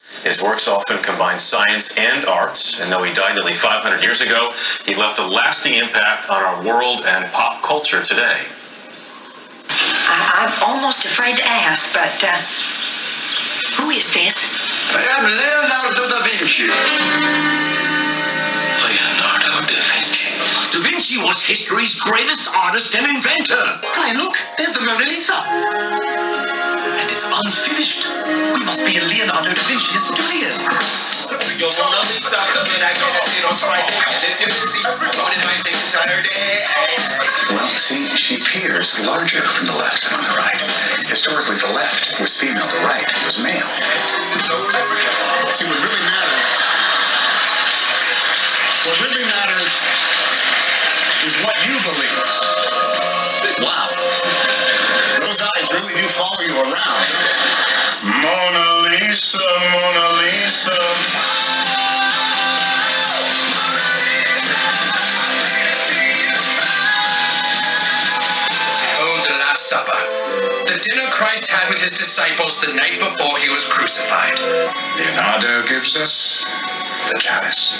His works often combine science and art, and though he died nearly 500 years ago, he left a lasting impact on our world and pop culture today. I'm almost afraid to ask, but who is this? I am Leonardo da Vinci. Leonardo da Vinci. Da Vinci was history's greatest artist and inventor. Brian, look, there's the Mona Lisa. And it's unfinished. We must be in Leonardo da Vinci's atelier. Your Mona Lisa, the minute I get it, they don't try it. And if you're busy, it might take a Saturday. Well, see, she appears larger from the left than on the right. Historically, the left was female, the right was male. See, what really matters is what you believe. Wow. Those eyes really do follow you around. Mona Lisa, Mona Lisa. Oh, the Last Supper. The dinner Christ had with his disciples the night before he was crucified. Leonardo gives us the chalice.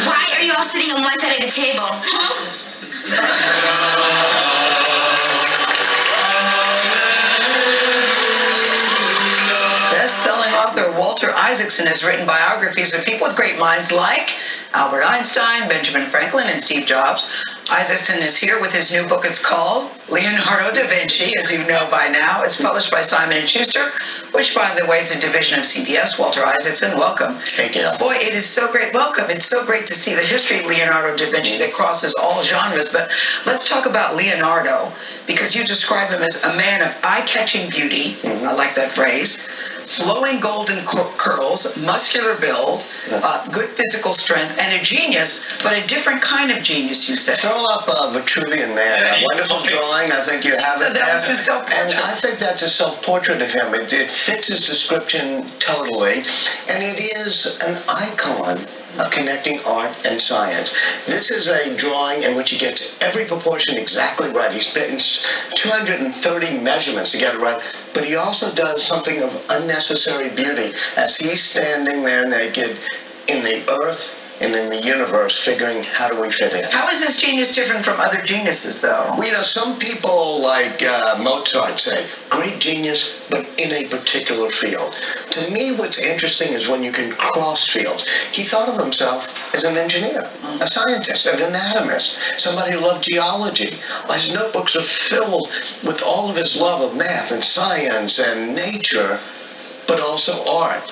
Why are you all sitting on one side of the table? Huh? Best-selling author Walter Isaacson has written biographies of people with great minds like Albert Einstein, Benjamin Franklin, and Steve Jobs. Isaacson is here with his new book. It's called Leonardo da Vinci, as you know by now. It's published by Simon & Schuster, which, by the way, is a division of CBS. Walter Isaacson, welcome. Thank you. Boy, it is so great. Welcome. It's so great to see the history of Leonardo da Vinci that crosses all genres. But let's talk about Leonardo, because you describe him as a man of eye-catching beauty. I like that phrase. Flowing golden curls, muscular build, good physical strength, and a genius, but a different kind of genius, you said. Throw up Vitruvian Man, a wonderful drawing. I think you have it. That was his self-portrait. And I think that's a self-portrait of him. It fits his description totally, and it is an icon of connecting art and science. This is a drawing in which he gets every proportion exactly right. He spends 230 measurements to get it right, but he also does something of unnecessary beauty as he's standing there naked in the earth and in the universe, figuring how do we fit in. How is this genius different from other geniuses, though? Well, you know, some people like Mozart say, great genius, but in a particular field. To me, what's interesting is when you can cross fields. He thought of himself as an engineer, a scientist, an anatomist, somebody who loved geology. His notebooks are filled with all of his love of math and science and nature, but also art.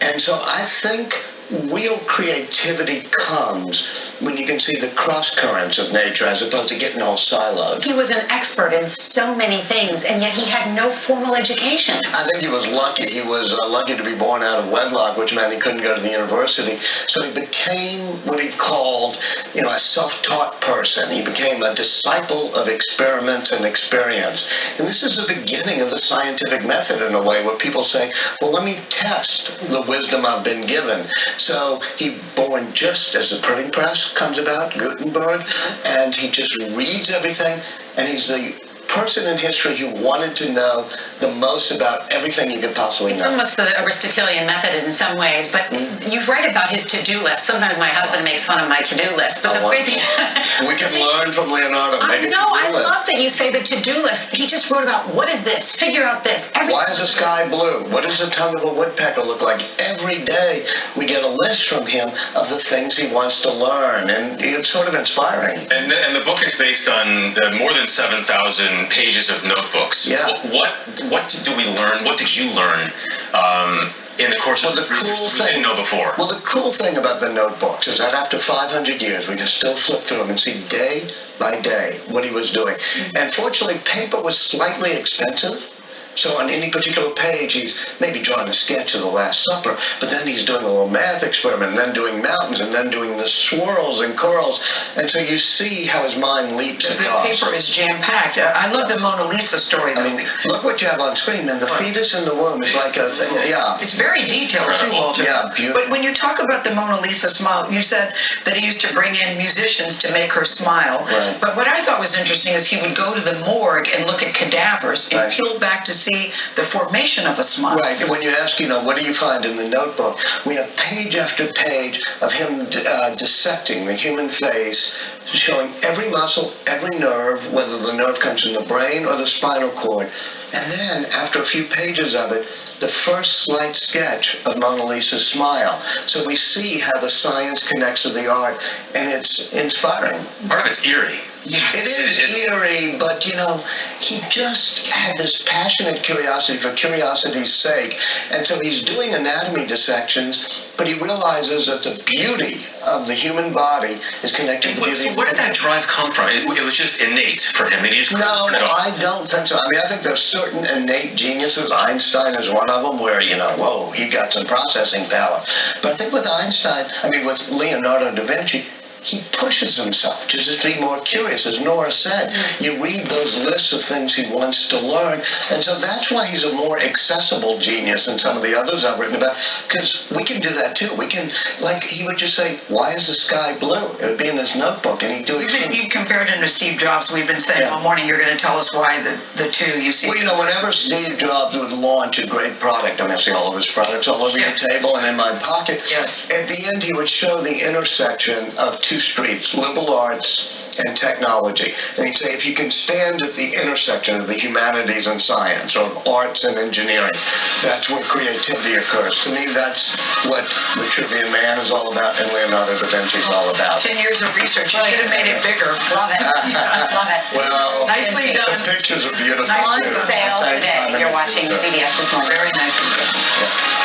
And so I think real creativity comes when you can see the cross currents of nature as opposed to getting all siloed. He was an expert in so many things, and yet he had no formal education. I think he was lucky. He was lucky to be born out of wedlock, which meant he couldn't go to the university. So he became what he called, a self-taught person. He became a disciple of experiment and experience. And this is the beginning of the scientific method in a way where people say, well, let me test the wisdom I've been given. So he born just as the printing press comes about, Gutenberg, and he just reads everything, and he's the person in history who wanted to know the most about everything you could possibly know. It's almost the Aristotelian method in some ways, but you write about his to-do list. Sometimes my husband makes fun of my to-do list, but the great thing... We can learn from Leonardo. I love that you say the to-do list. He just wrote about, what is this? Figure out this. Why is the sky blue? What does the tongue of a woodpecker look like? Every day we get a list from him of the things he wants to learn, and it's sort of inspiring. And the book is based on more than 7,000 pages of notebooks. Yeah. What do we learn? What did you learn in the course of this research that we didn't know before? Well, the cool thing about the notebooks is that after 500 years, we can still flip through them and see day by day what he was doing. And fortunately, paper was slightly expensive. So on any particular page, he's maybe drawing a sketch of the Last Supper, but then he's doing a little math experiment, and then doing mountains, and then doing the swirls and curls. And so you see how his mind leaps across. The paper is jam-packed. I love the Mona Lisa story, though. I mean, look what you have on screen, man. The fetus in the womb is like a thing. Yeah. It's very detailed, too, Walter. Yeah, beautiful. But when you talk about the Mona Lisa smile, you said that he used to bring in musicians to make her smile. Right. But what I thought was interesting is he would go to the morgue and look at cadavers and peel back to see the formation of a smile. Right. When you ask, what do you find in the notebook? We have page after page of him dissecting the human face, showing every muscle, every nerve, whether the nerve comes from the brain or the spinal cord. And then, after a few pages of it, the first slight sketch of Mona Lisa's smile. So we see how the science connects to the art, and it's inspiring. Part of it's eerie. Yeah, it is eerie, but he just had this passionate curiosity for curiosity's sake. And so he's doing anatomy dissections, but he realizes that the beauty of the human body is connected to beauty. So where did that drive come from? It was just innate for him. No, I don't think so. I mean, I think there's certain innate geniuses. Einstein is one of them where, whoa, he got some processing power. But I think with with Leonardo da Vinci, he pushes himself to just be more curious. As Nora said, you read those lists of things he wants to learn, and so that's why he's a more accessible genius than some of the others I've written about, because we can do that too. We can, he would just say, why is the sky blue? It would be in his notebook, and he'd do it. You've compared him to Steve Jobs. We've been saying all morning you're going to tell us why the two you see. Well, whenever Steve Jobs would launch a great product, I see all of his products all over your table and in my pocket, at the end he would show the intersection of two streets, liberal arts and technology. And he'd say, if you can stand at the intersection of the humanities and science, or arts and engineering, that's where creativity occurs. To me, that's what the Trivia Man is all about and Leonardo da Vinci is all about. 10 years of research. You should have made it bigger. Love it. Love it. Well, nicely done. The pictures are beautiful. On sale today. You're watching CBS this morning. Very nicely done. Yeah.